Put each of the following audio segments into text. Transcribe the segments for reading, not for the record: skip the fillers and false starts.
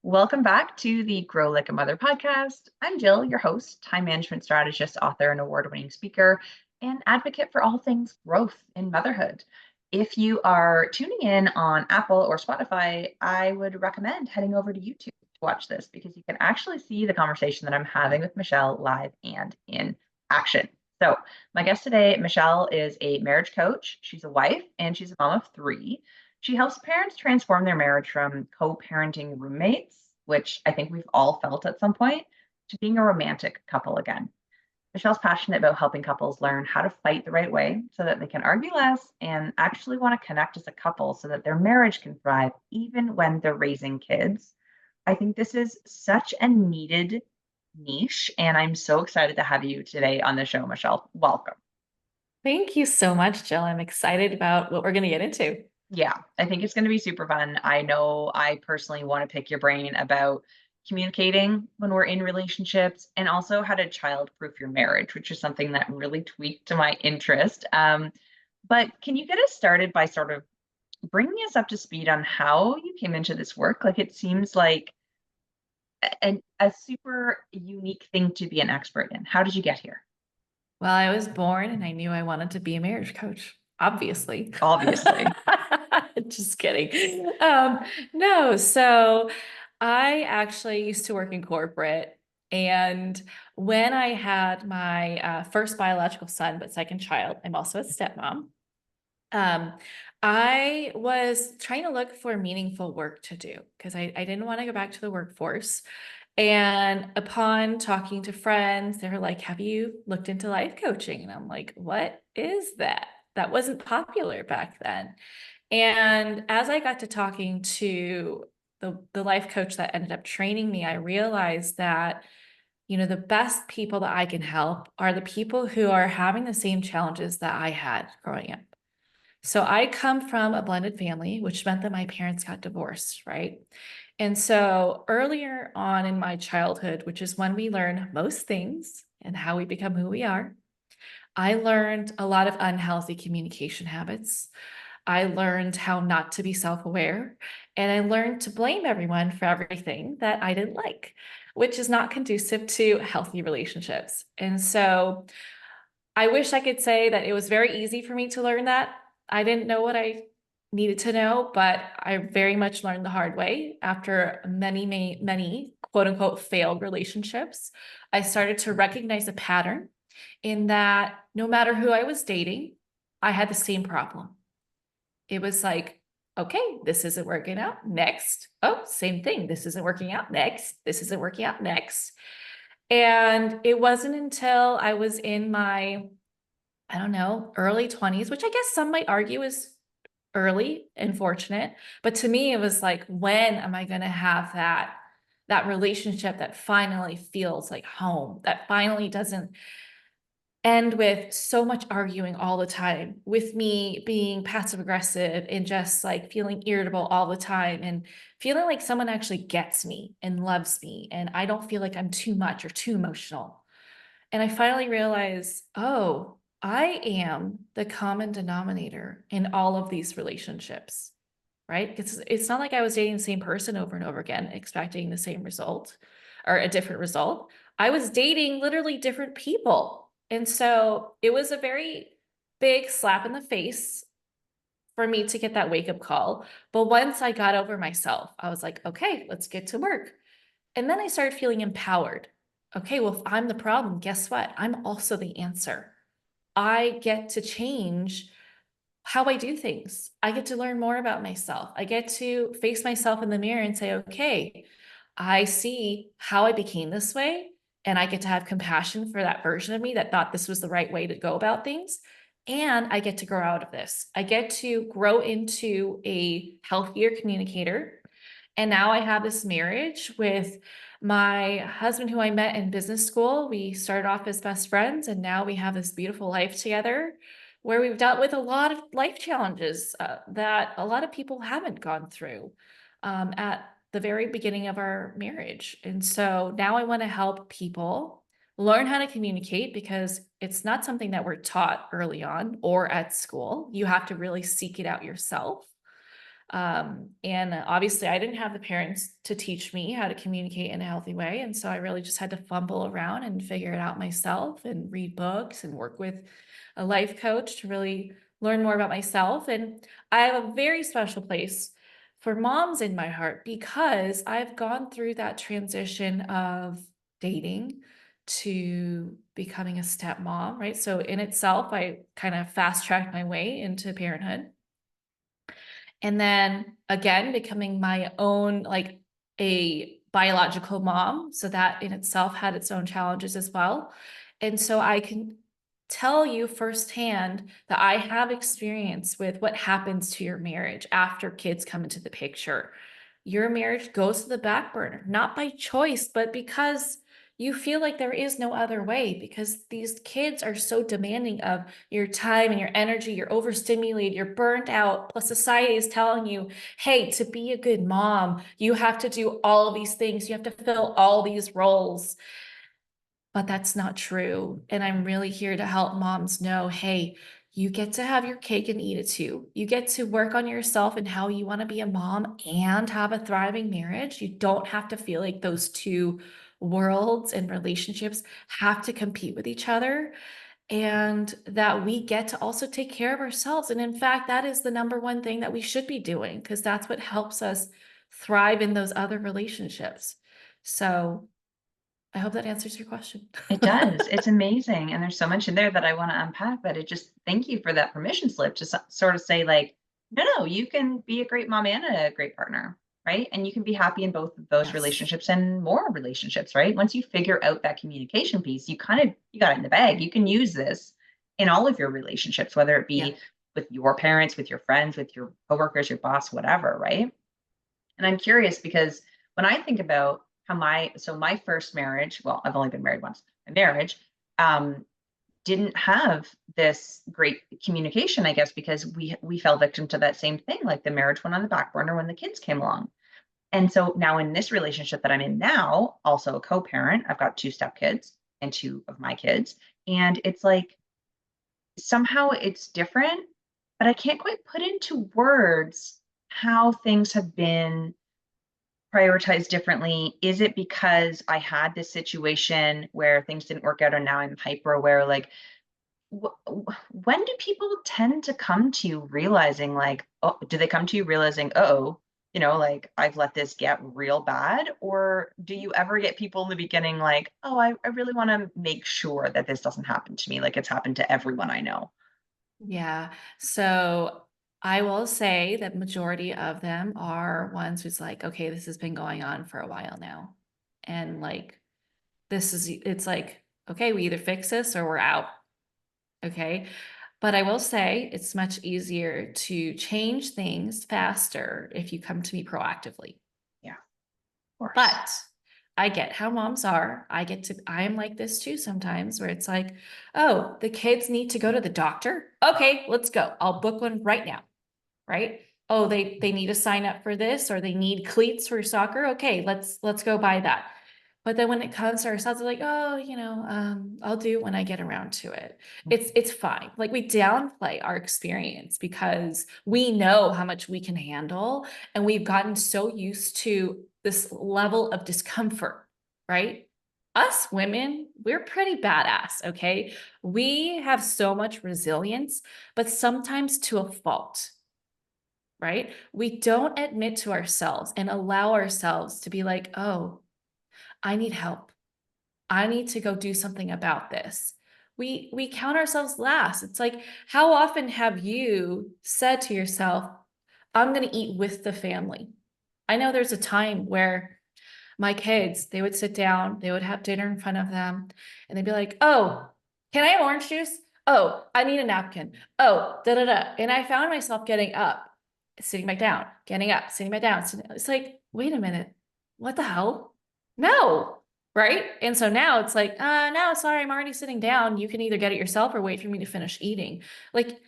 Welcome back to the Grow Like a Mother podcast. I'm Jill, your host, time management strategist, author, and award winning speaker, and advocate for all things growth in motherhood. If you are tuning in on Apple or Spotify, I would recommend heading over to YouTube to watch this because you can actually see the conversation that I'm having with Michelle live and in action. So, my guest today, Michelle, is a marriage coach. She's a wife and she's a mom of three. She helps parents transform their marriage from co-parenting roommates, which I think we've all felt at some point, to being a romantic couple again. Michelle's passionate about helping couples learn how to fight the right way so that they can argue less and actually want to connect as a couple so that their marriage can thrive even when they're raising kids. I think this is such a needed niche, and I'm so excited to have you today on the show, Michelle. Welcome. Thank you so much, Jill. I'm excited about what we're going to get into. Yeah, I think it's going to be super fun. I know I personally want to pick your brain about communicating when we're in relationships and also how to child-proof your marriage, which is something that really tweaked to my interest. But can you get us started by sort of bringing us up to speed on how you came into this work? Like it seems like a super unique thing to be an expert in. How did you get here? Well, I was born and I knew I wanted to be a marriage coach, obviously. Obviously. Just kidding. No, so I actually used to work in corporate. And when I had my first biological son, but second child, I'm also a stepmom. Um, I was trying to look for meaningful work to do because I didn't want to go back to the workforce. And upon talking to friends, they were like, have you looked into life coaching? And I'm like, what is that? That wasn't popular back then. And as I got to talking to the life coach that ended up training me, I realized that, the best people that I can help are the people who are having the same challenges that I had growing up. So I come from a blended family, which meant that my parents got divorced, right? And so earlier on in my childhood, which is when we learn most things and how we become who we are, I learned a lot of unhealthy communication habits. I learned how not to be self aware, and I learned to blame everyone for everything that I didn't like, which is not conducive to healthy relationships. And so I wish I could say that it was very easy for me to learn that. I didn't know what I needed to know, but I very much learned the hard way after many, many, many quote unquote failed relationships. I started to recognize a pattern in that no matter who I was dating, I had the same problem. It was like, okay, this isn't working out. Next. Oh, same thing. This isn't working out. Next. This isn't working out. Next. And it wasn't until I was in my, I don't know, early 20s, which I guess some might argue is early and fortunate. But to me, it was like, when am I going to have that relationship that finally feels like home, that finally doesn't end with so much arguing all the time, with me being passive aggressive and just like feeling irritable all the time and feeling like someone actually gets me and loves me and I don't feel like I'm too much or too emotional. And I finally realized, oh, I am the common denominator in all of these relationships, right? It's not like I was dating the same person over and over again, expecting the same result or a different result. I was dating literally different people. And so it was a very big slap in the face for me to get that wake up call. But once I got over myself, I was like, okay, let's get to work. And then I started feeling empowered. Okay, well, if I'm the problem, guess what? I'm also the answer. I get to change how I do things. I get to learn more about myself. I get to face myself in the mirror and say, okay, I see how I became this way. And I get to have compassion for that version of me that thought this was the right way to go about things. And I get to grow out of this. I get to grow into a healthier communicator. And now I have this marriage with my husband, who I met in business school. We started off as best friends, and now we have this beautiful life together where we've dealt with a lot of life challenges that a lot of people haven't gone through at the very beginning of our marriage. And so now I want to help people learn how to communicate because it's not something that we're taught early on or at school. You have to really seek it out yourself. And obviously I didn't have the parents to teach me how to communicate in a healthy way. And so I really just had to fumble around and figure it out myself and read books and work with a life coach to really learn more about myself. And I have a very special place for moms in my heart because I've gone through that transition of dating to becoming a stepmom, right? So in itself, I kind of fast tracked my way into parenthood. And then again, becoming my own, like a biological mom. So that in itself had its own challenges as well. And so I can tell you firsthand that I have experience with what happens to your marriage after kids come into the picture. Your marriage goes to the back burner, not by choice, but because you feel like there is no other way, because these kids are so demanding of your time and your energy. You're overstimulated, you're burnt out. Plus, society is telling you, hey, to be a good mom, you have to do all of these things, you have to fill all these roles. But that's not true. And I'm really here to help moms know, hey, you get to have your cake and eat it too. You get to work on yourself and how you want to be a mom and have a thriving marriage. You don't have to feel like those two worlds and relationships have to compete with each other, and that we get to also take care of ourselves. And in fact, that is the number one thing that we should be doing because that's what helps us thrive in those other relationships. So I hope that answers your question. It does. It's amazing. And there's so much in there that I want to unpack, but it just thank you for that permission slip to sort of say, like, no, no, you can be a great mom and a great partner, right? And you can be happy in both of those Yes. relationships and more relationships, right? Once you figure out that communication piece, you got it in the bag. You can use this in all of your relationships, whether it Yeah. be with your parents, with your friends, with your coworkers, your boss, whatever, right? And I'm curious because when I think about how my first marriage, well, I've only been married once, my marriage, um, didn't have this great communication, I guess, because we fell victim to that same thing. Like the marriage went on the back burner when the kids came along. And so now in this relationship that I'm in now, also a co-parent, I've got two stepkids and two of my kids. And it's like somehow it's different, but I can't quite put into words how things have been prioritize differently? Is it because I had this situation where things didn't work out and now I'm hyper aware? Like, when do people tend to come to you realizing, like, oh, do they come to you realizing, oh, like I've let this get real bad? Or do you ever get people in the beginning like, oh, I really want to make sure that this doesn't happen to me like it's happened to everyone I know? Yeah. So I will say that majority of them are ones who's like, okay, this has been going on for a while now. And like, it's like, okay, we either fix this or we're out. Okay. But I will say it's much easier to change things faster if you come to me proactively. Yeah, of course. But I get how moms are. I am like this too sometimes where it's like, oh, the kids need to go to the doctor. Okay, let's go. I'll book one right now. Right? Oh, they need to sign up for this or they need cleats for soccer. Okay, let's go buy that. But then when it comes to ourselves, we're like, oh, I'll do it when I get around to it. It's fine. Like we downplay our experience because we know how much we can handle, and we've gotten so used to this level of discomfort, right? Us women, we're pretty badass, okay? We have so much resilience, but sometimes to a fault, right? We don't admit to ourselves and allow ourselves to be like, oh, I need help. I need to go do something about this. We count ourselves last. It's like, how often have you said to yourself, I'm going to eat with the family? I know there's a time where my kids, they would sit down, they would have dinner in front of them, and they'd be like, oh, can I have orange juice? Oh, I need a napkin. Oh, da da da. And I found myself getting up, sitting back down, getting up, sitting back down. It's like, wait a minute, what the hell? No, right? And so now it's like, no, sorry, I'm already sitting down. You can either get it yourself or wait for me to finish eating. Like,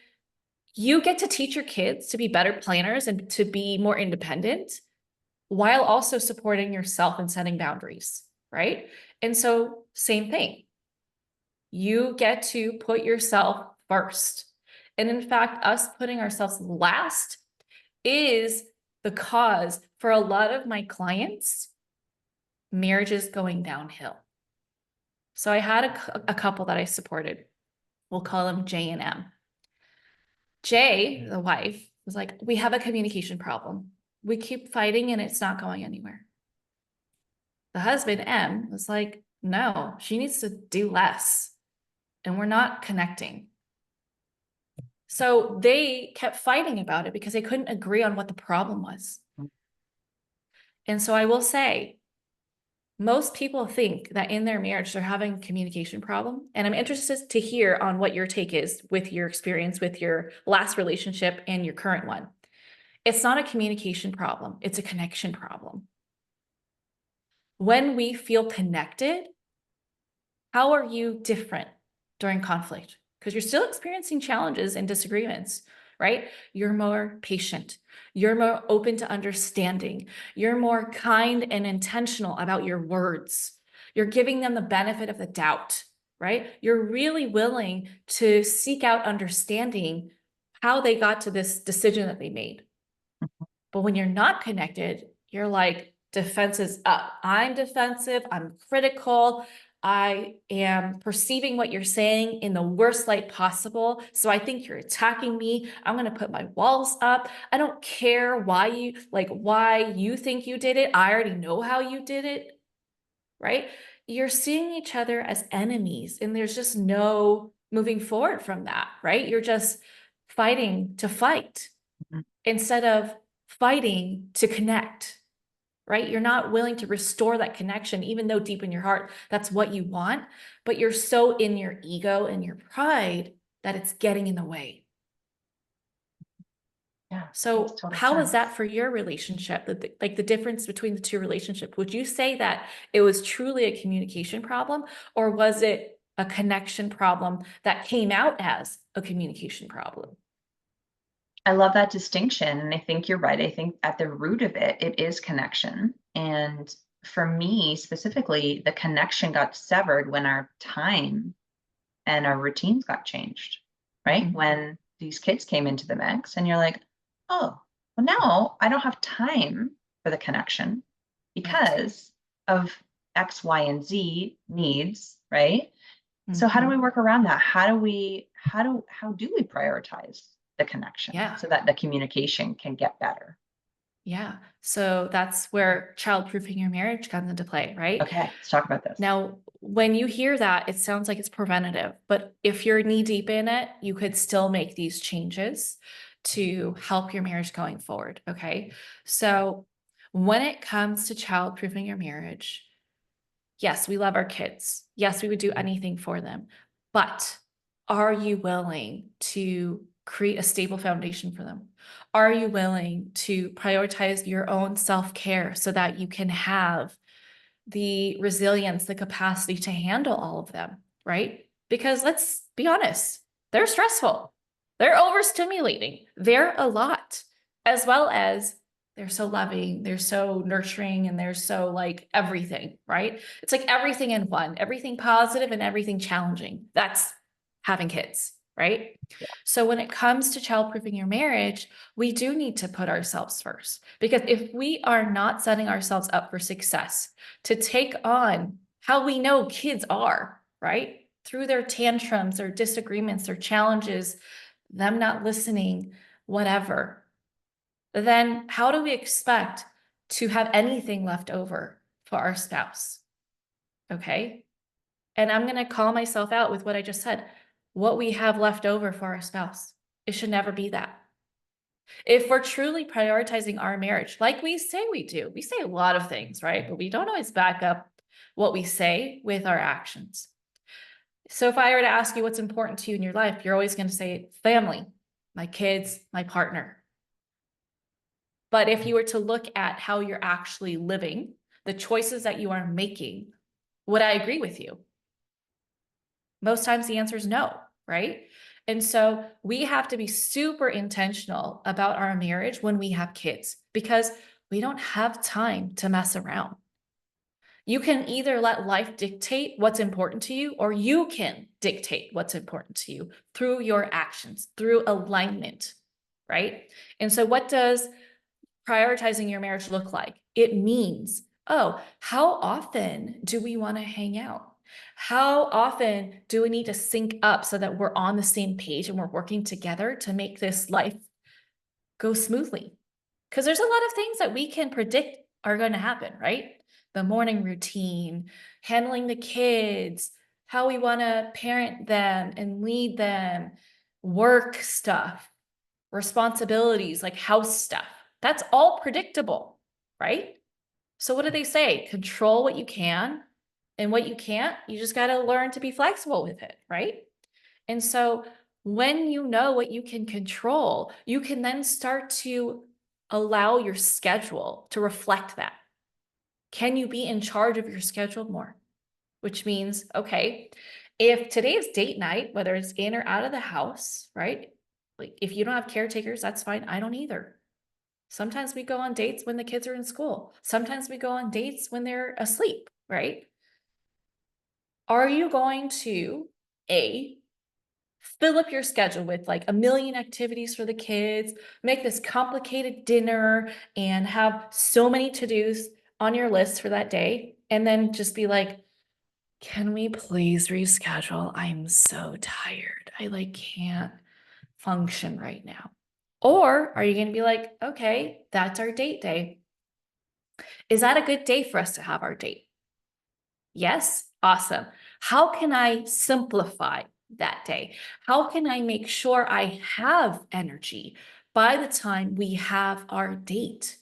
you get to teach your kids to be better planners and to be more independent while also supporting yourself and setting boundaries, right? And so, same thing. You get to put yourself first. And in fact, us putting ourselves last is the cause for a lot of my clients' marriages going downhill. So I had a couple that I supported. We'll call them J and M. J, the wife, was like, we have a communication problem. We keep fighting and it's not going anywhere. The husband, M, was like, no, she needs to do less and we're not connecting. So they kept fighting about it because they couldn't agree on what the problem was. And so I will say, most people think that in their marriage, they're having a communication problem. And I'm interested to hear on what your take is with your experience with your last relationship and your current one. It's not a communication problem. It's a connection problem. When we feel connected, how are you different during conflict? Because you're still experiencing challenges and disagreements, right? You're more patient. You're more open to understanding. You're more kind and intentional about your words. You're giving them the benefit of the doubt, right? You're really willing to seek out understanding how they got to this decision that they made. But when you're not connected, you're like, defense is up. I'm defensive. I'm critical. I am perceiving what you're saying in the worst light possible. So I think you're attacking me. I'm going to put my walls up. I don't care why you think you did it. I already know how you did it, right? You're seeing each other as enemies and there's just no moving forward from that, right? You're just fighting to fight instead of fighting to connect, right? You're not willing to restore that connection, even though deep in your heart, that's what you want, but you're so in your ego and your pride that it's getting in the way. Yeah. So Makes total how was sense. that for your relationship? Like the difference between the two relationships? Would you say that it was truly a communication problem, or was it a connection problem that came out as a communication problem? I love that distinction. And I think you're right. I think at the root of it, it is connection. And for me specifically, the connection got severed when our time and our routines got changed, right? Mhm. When these kids came into the mix, and you're like, oh, well, now I don't have time for the connection Right. because of X, Y, and Z needs, right? So how do we Mhm. work around that? How do we prioritize the connection Yeah. so that the communication can get better? Yeah. So that's where child-proofing your marriage comes into play, right? Okay, let's talk about this. Now, when you hear that, it sounds like it's preventative, but if you're knee deep in it, you could still make these changes to help your marriage going forward. Okay. So when it comes to child-proofing your marriage, yes, we love our kids. Yes, we would do anything for them. But are you willing to create a stable foundation for them? Are you willing to prioritize your own self-care so that you can have the resilience, the capacity to handle all of them, right? Because let's be honest, they're stressful. They're overstimulating. They're a lot, as well as they're so loving, they're so nurturing, and they're so like everything, right? It's like everything in one, everything positive and everything challenging. That's having kids, right? So when it comes to child-proofing your marriage, we do need to put ourselves first. Because if we are not setting ourselves up for success to take on how we know kids are, right? Through their tantrums or disagreements or challenges, them not listening, whatever, then how do we expect to have anything left over for our spouse? Okay. And I'm going to call myself out with what I just said. What we have left over for our spouse. It should never be that. If we're truly prioritizing our marriage, like we say we do, we say a lot of things, right? But we don't always back up what we say with our actions. So if I were to ask you what's important to you in your life, you're always going to say family, my kids, my partner. But if you were to look at how you're actually living, the choices that you are making, would I agree with you? Most times the answer is no, right? And so we have to be super intentional about our marriage when we have kids because we don't have time to mess around. You can either let life dictate what's important to you, or you can dictate what's important to you through your actions, through alignment, right? And so what does prioritizing your marriage look like? It means, oh, how often do we want to hang out? How often do we need to sync up so that we're on the same page and we're working together to make this life go smoothly? Because there's a lot of things that we can predict are going to happen, right? The morning routine, handling the kids, how we want to parent them and lead them, work stuff, responsibilities like house stuff. That's all predictable, right? So what do they say? Control what you can, and what you can't, you just got to learn to be flexible with it, right? And so when you know what you can control, you can then start to allow your schedule to reflect that. Can you be in charge of your schedule more? Which means, okay, if today's date night, whether it's in or out of the house, right? Like if you don't have caretakers, that's fine. I don't either. Sometimes we go on dates when the kids are in school. Sometimes we go on dates when they're asleep, right? Are you going to fill up your schedule with like a million activities for the kids, make this complicated dinner, and have so many to-dos on your list for that day, and then just be like, can we please reschedule? I'm so tired. I like can't function right now. Or are you going to be like, okay, that's our date day. Is that a good day for us to have our date? Yes? Awesome. How can I simplify that day? How can I make sure I have energy by the time we have our date?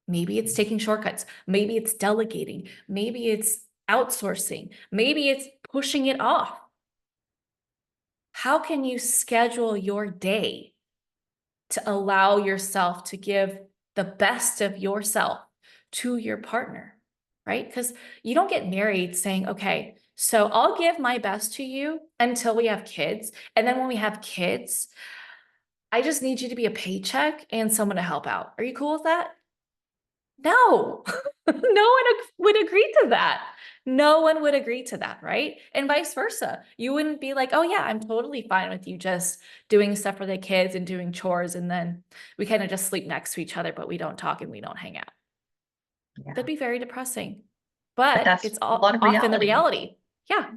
Maybe it's taking shortcuts. Maybe it's delegating. Maybe it's outsourcing. Maybe it's pushing it off. How can you schedule your day to allow yourself to give the best of yourself to your partner, right? Because you don't get married saying, okay, so I'll give my best to you until we have kids. And then when we have kids, I just need you to be a paycheck and someone to help out. Are you cool with that? No, no one would agree to that. No one would agree to that, right? And vice versa. You wouldn't be like, oh, yeah, I'm totally fine with you just doing stuff for the kids and doing chores. And then we kind of just sleep next to each other, but we don't talk and we don't hang out. Yeah. That'd be very depressing, But but that's it's a lot of often the reality. reality. Yeah,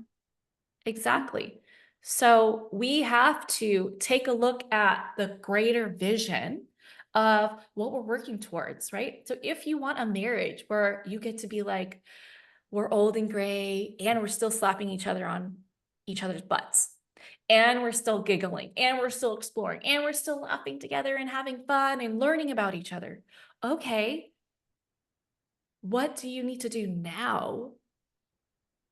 exactly. So we have to take a look at the greater vision of what we're working towards, right? So if you want a marriage where you get to be like, we're old and gray and we're still slapping each other on each other's butts and we're still giggling and we're still exploring and we're still laughing together and having fun and learning about each other. Okay, what do you need to do now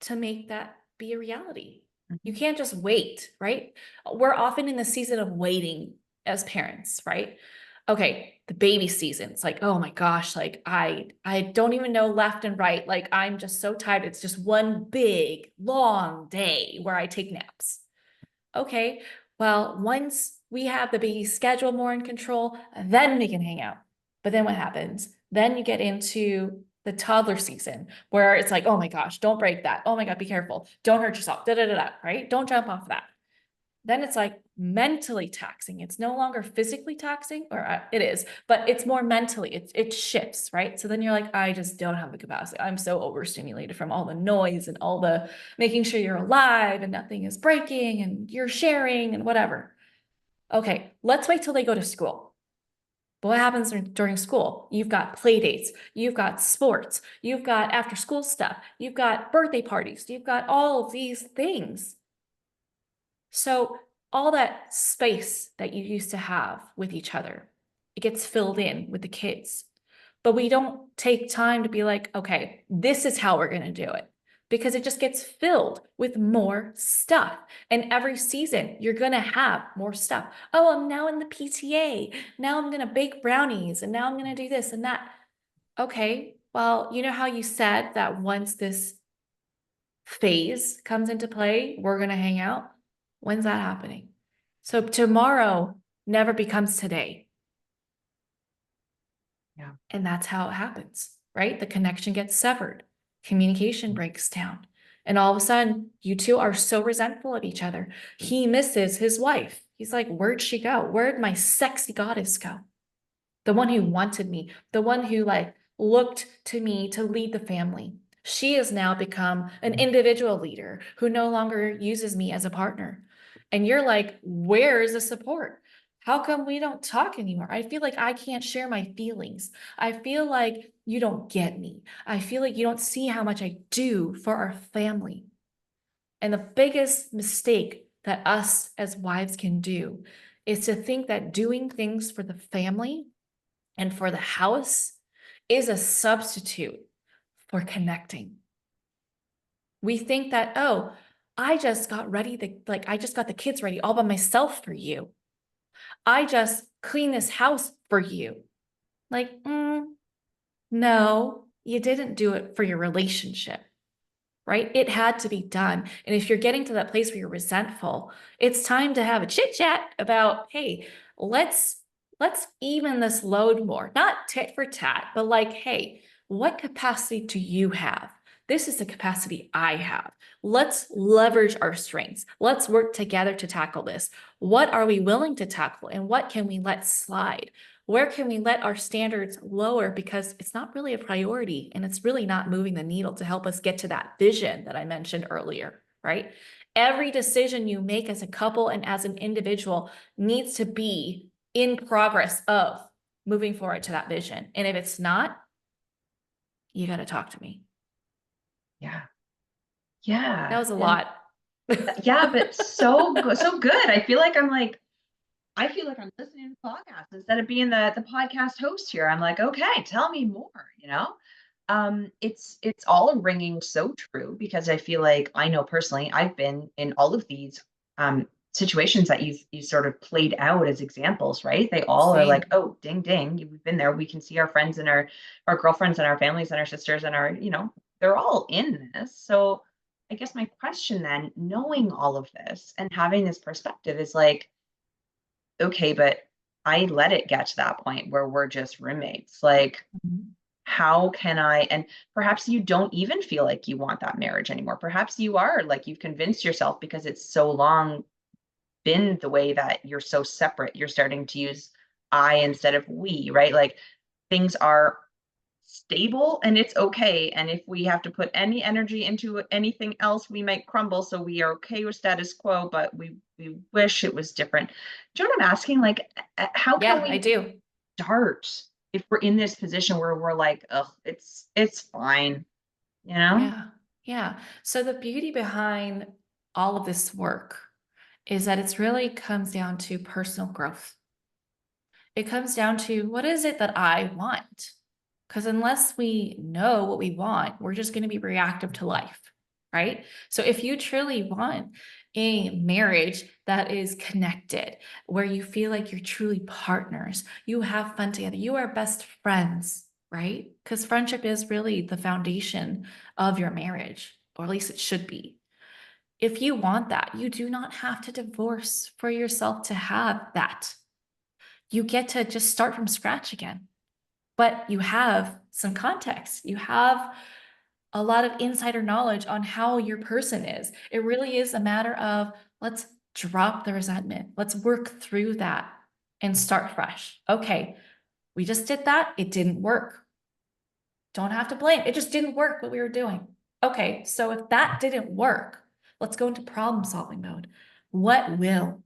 to make that be a reality? You Mhm. can't just wait, right? We're often in the season of waiting as parents, right? Okay, the baby season. It's like, oh my gosh, like I don't even know left and right. Like I'm just so tired. It's just one big long day where I take naps. Okay, well, once we have the baby schedule more in control, then we can hang out. But then what happens? Then you get into the toddler season where it's like, oh my gosh, don't break that. Oh my God, be careful. Don't hurt yourself. Da da da da. Right? Don't jump off that. Then it's like mentally taxing. It's no longer physically taxing, or it is, but it's more mentally. It shifts, right? So then you're like, I just don't have the capacity. I'm so overstimulated from all the noise and all the making sure you're alive and nothing is breaking and you're sharing and whatever. Okay, let's wait till they go to school. But what happens during school? You've got play dates, you've got sports, you've got after school stuff, you've got birthday parties, you've got all of these things. So all that space that you used to have with each other, it gets filled in with the kids. But we don't take time to be like, okay, this is how we're going to do it. Because it just gets filled with more stuff. And every season, you're going to have more stuff. Oh, I'm now in the PTA. Now I'm going to bake brownies. And now I'm going to do this and that. Okay, well, you know how you said that once this phase comes into play, we're going to hang out. When's that happening? So tomorrow never becomes today. Yeah. And that's how it happens, right? The connection gets severed, communication breaks down. And all of a sudden, you two are so resentful of each other. He misses his wife. He's like, where'd she go? Where'd my sexy goddess go? The one who wanted me, the one who like looked to me to lead the family. She has now become an individual leader who no longer uses me as a partner. And you're like, where is the support? How come we don't talk anymore? I feel like I can't share my feelings. I feel like you don't get me. I feel like you don't see how much I do for our family. And the biggest mistake that us as wives can do is to think that doing things for the family and for the house is a substitute for connecting. We think that, oh, I just got ready, I just got the kids ready all by myself for you. I just cleaned this house for you. Like, no, you didn't do it for your relationship, right? It had to be done. And if you're getting to that place where you're resentful, it's time to have a chit chat about, hey, let's even this load more, not tit for tat, but like, hey, what capacity do you have? This is the capacity I have. Let's leverage our strengths. Let's work together to tackle this. What are we willing to tackle and what can we let slide? Where can we let our standards lower because it's not really a priority and it's really not moving the needle to help us get to that vision that I mentioned earlier, right? Every decision you make as a couple and as an individual needs to be in progress of moving forward to that vision. And if it's not, you got to talk to me. Yeah. That Yeah. was a And lot. yeah, but so good. I feel like I'm listening to podcasts instead of being the podcast host here. I'm like, okay, tell me more, you know? It's all ringing so true because I feel like I know personally I've been in all of these situations that you sort of played out as examples, right? They all are like, Same. oh, ding ding, we've been there. We can see our friends and our girlfriends and our families and our sisters and our, they're all in this. So I guess my question then, knowing all of this and having this perspective is like, okay, but I let it get to that point where we're just roommates. Like, Mhm. how can I, and perhaps you don't even feel like you want that marriage anymore. Perhaps you are like you've convinced yourself because it's so long been the way that you're so separate. You're starting to use I instead of we, right? Like things are stable and it's okay. And if we have to put any energy into anything else, we might crumble. So we are okay with status quo, but we wish it was different. Do you know what I'm asking? Like, how can Yeah, I we do. start if we're in this position where we're like, oh, it's fine, you know? Yeah. Yeah. So the beauty behind all of this work is that it's really comes down to personal growth. It comes down to what is it that I want? Because unless we know what we want, we're just going to be reactive to life, right? So if you truly want a marriage that is connected, where you feel like you're truly partners, you have fun together, you are best friends, right? Because friendship is really the foundation of your marriage, or at least it should be. If you want that, you do not have to divorce for yourself to have that. You get to just start from scratch again, but you have some context. You have a lot of insider knowledge on how your person is. It really is a matter of let's drop the resentment. Let's work through that and start fresh. Okay, we just did that. It didn't work. Don't have to blame. It just didn't work what we were doing. Okay, so if that didn't work, let's go into problem solving mode. What will?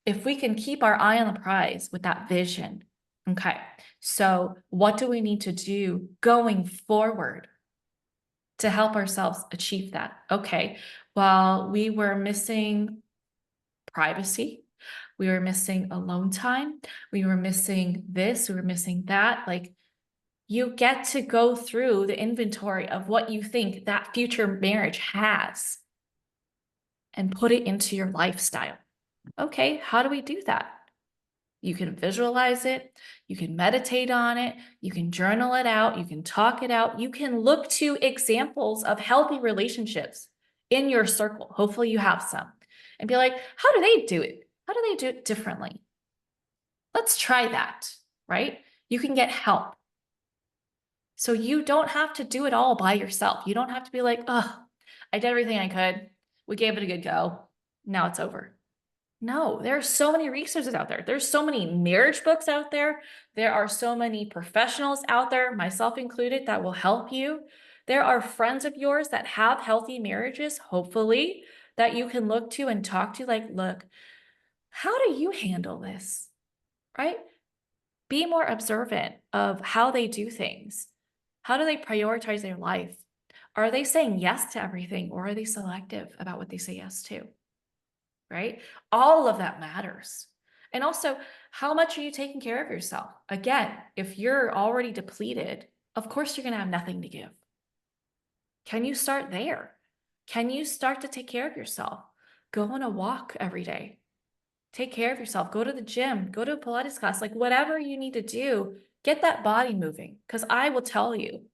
If we can keep our eye on the prize with that vision, okay, so what do we need to do going forward to help ourselves achieve that? Okay, well, we were missing privacy, we were missing alone time, we were missing this, we were missing that. Like, you get to go through the inventory of what you think that future marriage has and put it into your lifestyle. Okay, how do we do that? You can visualize it, you can meditate on it, you can journal it out, you can talk it out, you can look to examples of healthy relationships in your circle. Hopefully, you have some, and be like, how do they do it? How do they do it differently? Let's try that, right? You can get help. So you don't have to do it all by yourself. You don't have to be like, oh, I did everything I could. We gave it a good go. Now it's over. No, there are so many resources out there. There's so many marriage books out there. There are so many professionals out there, myself included, that will help you. There are friends of yours that have healthy marriages, hopefully, that you can look to and talk to, like, look, how do you handle this? Right? Be more observant of how they do things. How do they prioritize their life? Are they saying yes to everything, or are they selective about what they say yes to? Right? All of that matters. And also, how much are you taking care of yourself? Again, if you're already depleted, of course you're going to have nothing to give. Can you start there? Can you start to take care of yourself? Go on a walk every day. Take care of yourself. Go to the gym, go to a Pilates class, like whatever you need to do, get that body moving. Because I will tell you,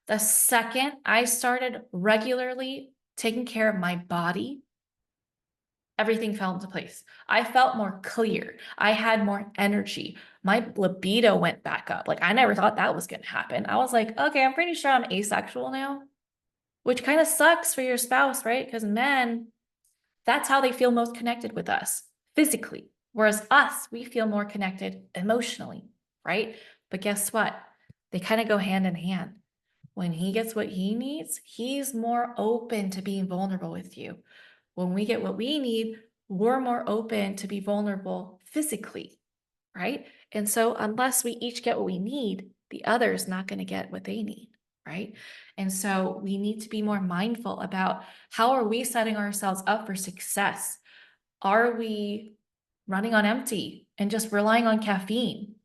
the second I started regularly taking care of my body, everything fell into place. I felt more clear. I had more energy. My libido went back up. Like I never thought that was going to happen. I was like, okay, I'm pretty sure I'm asexual now, which kind of sucks for your spouse, right? Because men, that's how they feel most connected with us physically. Whereas us, we feel more connected emotionally, right? But guess what? They kind of go hand in hand. When he gets what he needs, he's more open to being vulnerable with you. When we get what we need, we're more open to be vulnerable physically, right? And so unless we each get what we need, the other is not going to get what they need, right? And so we need to be more mindful about how are we setting ourselves up for success? Are we running on empty and just relying on caffeine?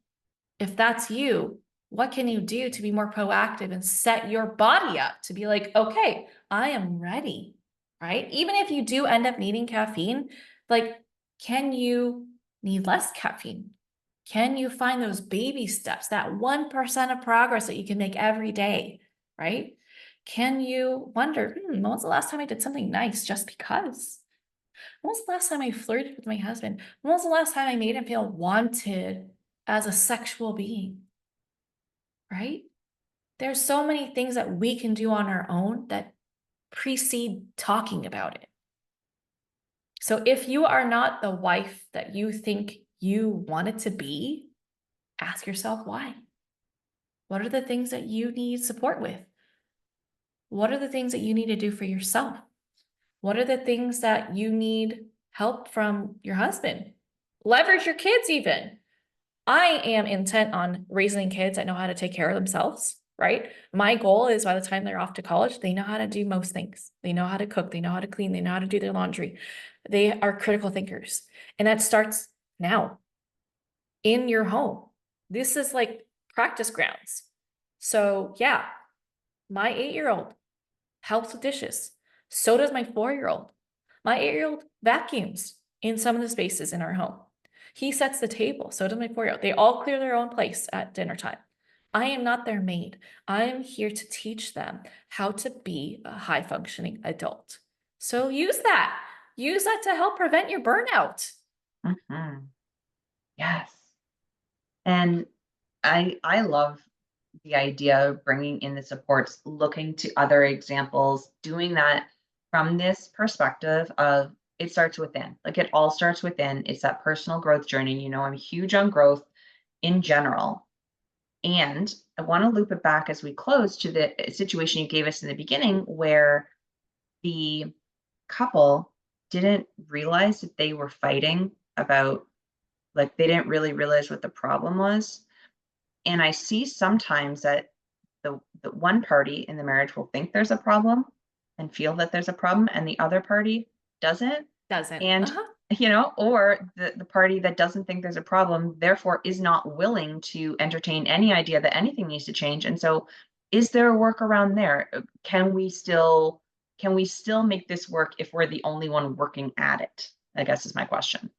If that's you, what can you do to be more proactive and set your body up to be like, okay, I am ready, right? Even if you do end up needing caffeine, like, can you need less caffeine? Can you find those baby steps, that 1% of progress that you can make every day, right? Can you wonder, when was the last time I did something nice just because? When was the last time I flirted with my husband? When was the last time I made him feel wanted as a sexual being? Right? There's so many things that we can do on our own that precede talking about it. So if you are not the wife that you think you want it to be, ask yourself why. What are the things that you need support with? What are the things that you need to do for yourself? What are the things that you need help from your husband? Leverage your kids even. I am intent on raising kids that know how to take care of themselves, right? My goal is by the time they're off to college, they know how to do most things. They know how to cook, they know how to clean, they know how to do their laundry. They are critical thinkers. And that starts now in your home. This is like practice grounds. So, yeah, my 8-year-old helps with dishes. So does my 4-year-old. My 8-year-old vacuums in some of the spaces in our home. He sets the table. So does my 4-year-old. They all clear their own place at dinner time. I am not their maid. I am here to teach them how to be a high functioning adult. So use that. Use that to help prevent your burnout. Mhm. Yes. And I love the idea of bringing in the supports, looking to other examples, doing that from this perspective of it starts within. Like it all starts within. It's that personal growth journey. You know, I'm huge on growth in general. And I want to loop it back as we close to the situation you gave us in the beginning where the couple didn't realize that they were fighting about, like, they didn't really realize what the problem was. And I see sometimes that the one party in the marriage will think there's a problem and feel that there's a problem, and the other party doesn't. Doesn't. And, Uh-huh. or the party that doesn't think there's a problem, therefore is not willing to entertain any idea that anything needs to change. And so is there a workaround there? Can we still make this work if we're the only one working at it? I guess is my question.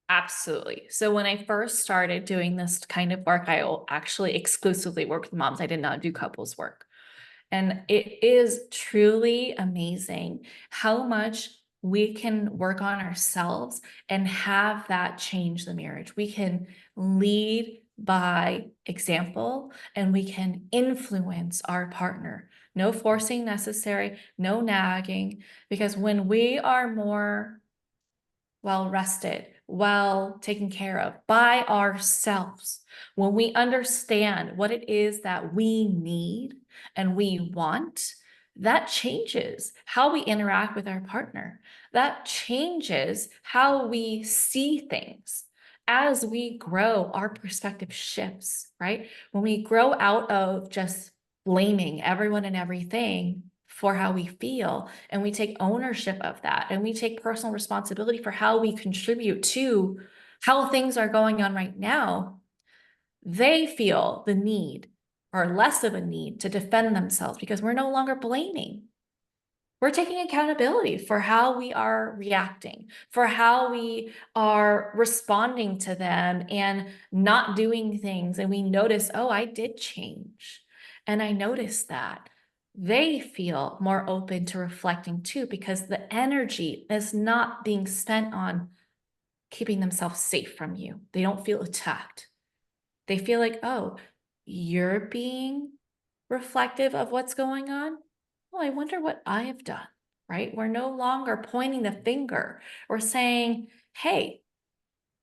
Absolutely. So when I first started doing this kind of work, I actually exclusively work with moms. I did not do couples work. And it is truly amazing how much we can work on ourselves and have that change the marriage. We can lead by example, and we can influence our partner. No forcing necessary, no nagging, because when we are more well rested, well taken care of by ourselves, when we understand what it is that we need and we want, that changes how we interact with our partner. That changes how we see things. As we grow, our perspective shifts, right? When we grow out of just blaming everyone and everything for how we feel, and we take ownership of that, and we take personal responsibility for how we contribute to how things are going on right now, they feel the need or less of a need to defend themselves because we're no longer blaming. We're taking accountability for how we are reacting, for how we are responding to them and not doing things. And we notice, oh, I did change. And I noticed that. They feel more open to reflecting too, because the energy is not being spent on keeping themselves safe from you. They don't feel attacked. They feel like, oh, you're being reflective of what's going on. Well, I wonder what I have done, right? We're no longer pointing the finger. We're saying, hey,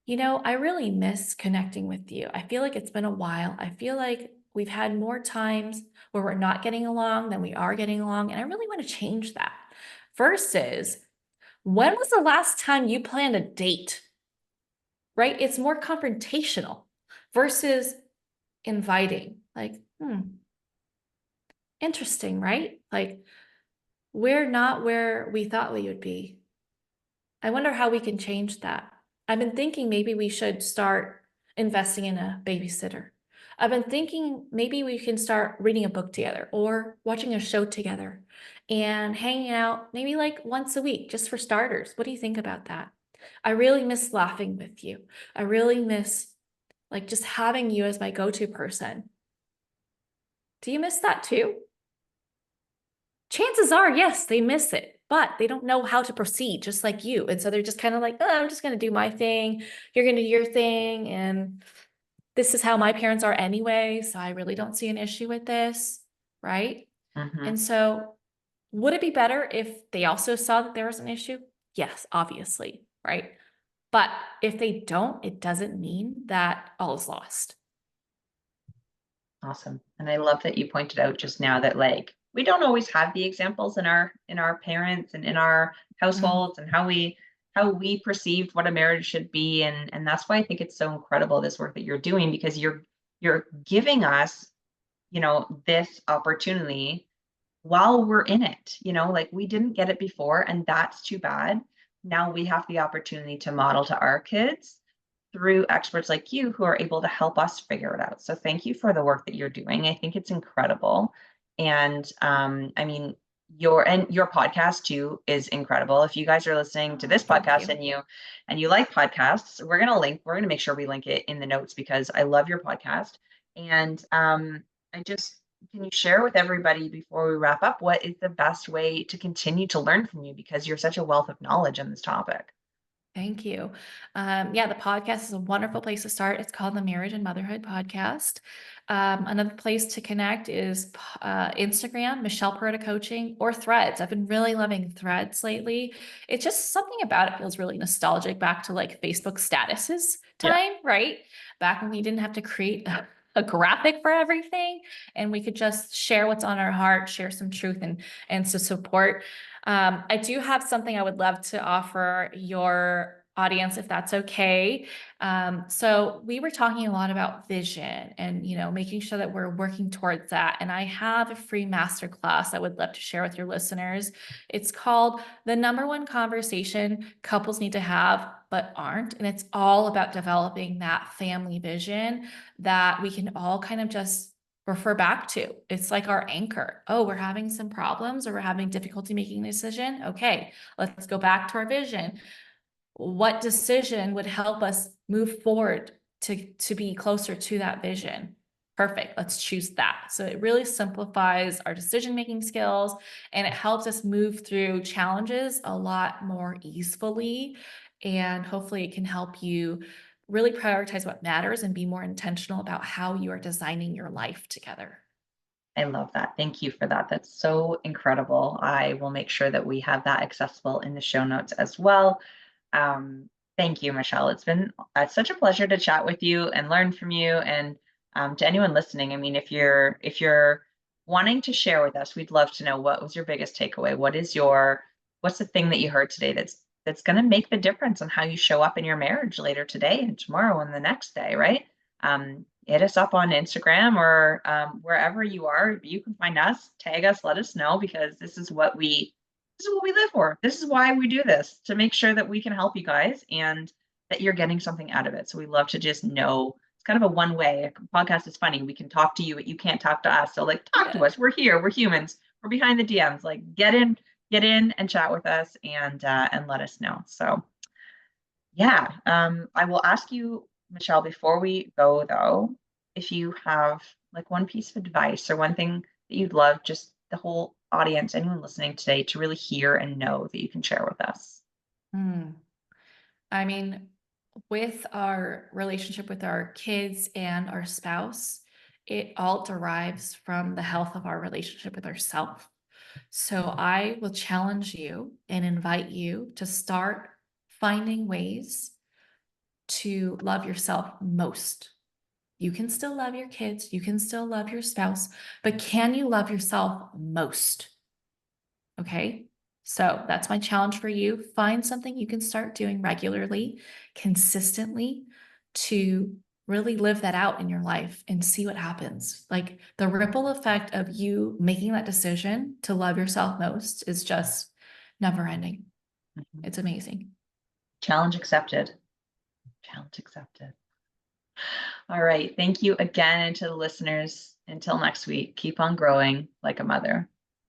I really miss connecting with you. I feel like it's been a while. I feel like we've had more times where we're not getting along than we are getting along. And I really want to change that. Versus, when was the last time you planned a date, right? It's more confrontational versus inviting. Like, interesting, right? Like, we're not where we thought we would be. I wonder how we can change that. I've been thinking maybe we should start investing in a babysitter. I've been thinking maybe we can start reading a book together or watching a show together and hanging out maybe like once a week, just for starters. What do you think about that? I really miss laughing with you. I really miss like just having you as my go-to person. Do you miss that too? Chances are, yes, they miss it, but they don't know how to proceed, just like you. And so they're just kind of like, oh, I'm just going to do my thing. You're going to do your thing. And this is how my parents are anyway. So I really don't see an issue with this. Right. Mm-hmm. And so would it be better if they also saw that there was an issue? Yes, obviously. Right. But if they don't, it doesn't mean that all is lost. Awesome. And I love that you pointed out just now that like we don't always have the examples in our parents and in our Mm, households and how we perceived what a marriage should be. And that's why I think it's so incredible this work that you're doing because you're giving us, this opportunity while we're in it, like we didn't get it before and that's too bad. Now we have the opportunity to model to our kids through experts like you who are able to help us figure it out. So thank you for the work that you're doing. I think it's incredible. And I mean, your podcast too is incredible. If you guys are listening to oh, this thank podcast you. and you like podcasts, we're gonna make sure we link it in the notes because I love your podcast. And I just can you share with everybody before we wrap up what is the best way to continue to learn from you because you're such a wealth of knowledge on this topic? Thank you. Yeah, the podcast is a wonderful place to start. It's called the Marriage and Motherhood Podcast. Another place to connect is Instagram, Michelle Purta Coaching, or Threads. I've been really loving Threads lately. It's just something about it feels really nostalgic back to like Facebook statuses Yeah. time, right? Back when we didn't have to create a graphic for everything and we could just share what's on our heart, share some truth and to support. I do have something I would love to offer your audience, if that's okay. So we were talking a lot about vision and, making sure that we're working towards that. And I have a free masterclass I would love to share with your listeners. It's called The Number One Conversation Couples Need to Have but Aren't. And it's all about developing that family vision that we can all kind of just refer back to. It's like our anchor. Oh, we're having some problems or we're having difficulty making a decision. Okay, let's go back to our vision. What decision would help us move forward to be closer to that vision? Perfect. Let's choose that. So it really simplifies our decision making skills and it helps us move through challenges a lot more easily. And hopefully it can help you really prioritize what matters and be more intentional about how you are designing your life together. I love that. Thank you for that. That's so incredible. I will make sure that we have that accessible in the show notes as well. Um, Thank you, Michelle. It's been such a pleasure to chat with you and learn from you. And to anyone listening, I mean, if you're wanting to share with us, we'd love to know what was your biggest takeaway. What's the thing that you heard today that's going to make the difference on how you show up in your marriage later today and tomorrow and the next day, right? Hit us up on Instagram or wherever you are. You can find us, tag us, let us know, because this is what we live for. This is why we do this, to make sure that we can help you guys and that you're getting something out of it. So we love to just know. It's kind of a one way. A podcast is funny. We can talk to you, but you can't talk to us. So like talk to Yeah. us. We're here. We're humans. We're behind the DMs. Like get in and chat with us and let us know. So yeah, I will ask you, Michelle, before we go though, if you have like one piece of advice or one thing that you'd love just the whole audience, anyone listening today, to really hear and know that you can share with us. Hmm. I mean, with our relationship with our kids and our spouse, it all derives from the health of our relationship with ourselves. So I will challenge you and invite you to start finding ways to love yourself most. You can still love your kids, you can still love your spouse, but can you love yourself most? Okay. So that's my challenge for you. Find something you can start doing regularly, consistently, to really live that out in your life and see what happens. Like the ripple effect of you making that decision to love yourself most is just never ending. Mhm. It's amazing. Challenge accepted. Challenge accepted. All right. Thank you again. And to the listeners, until next week, keep on growing like a mother.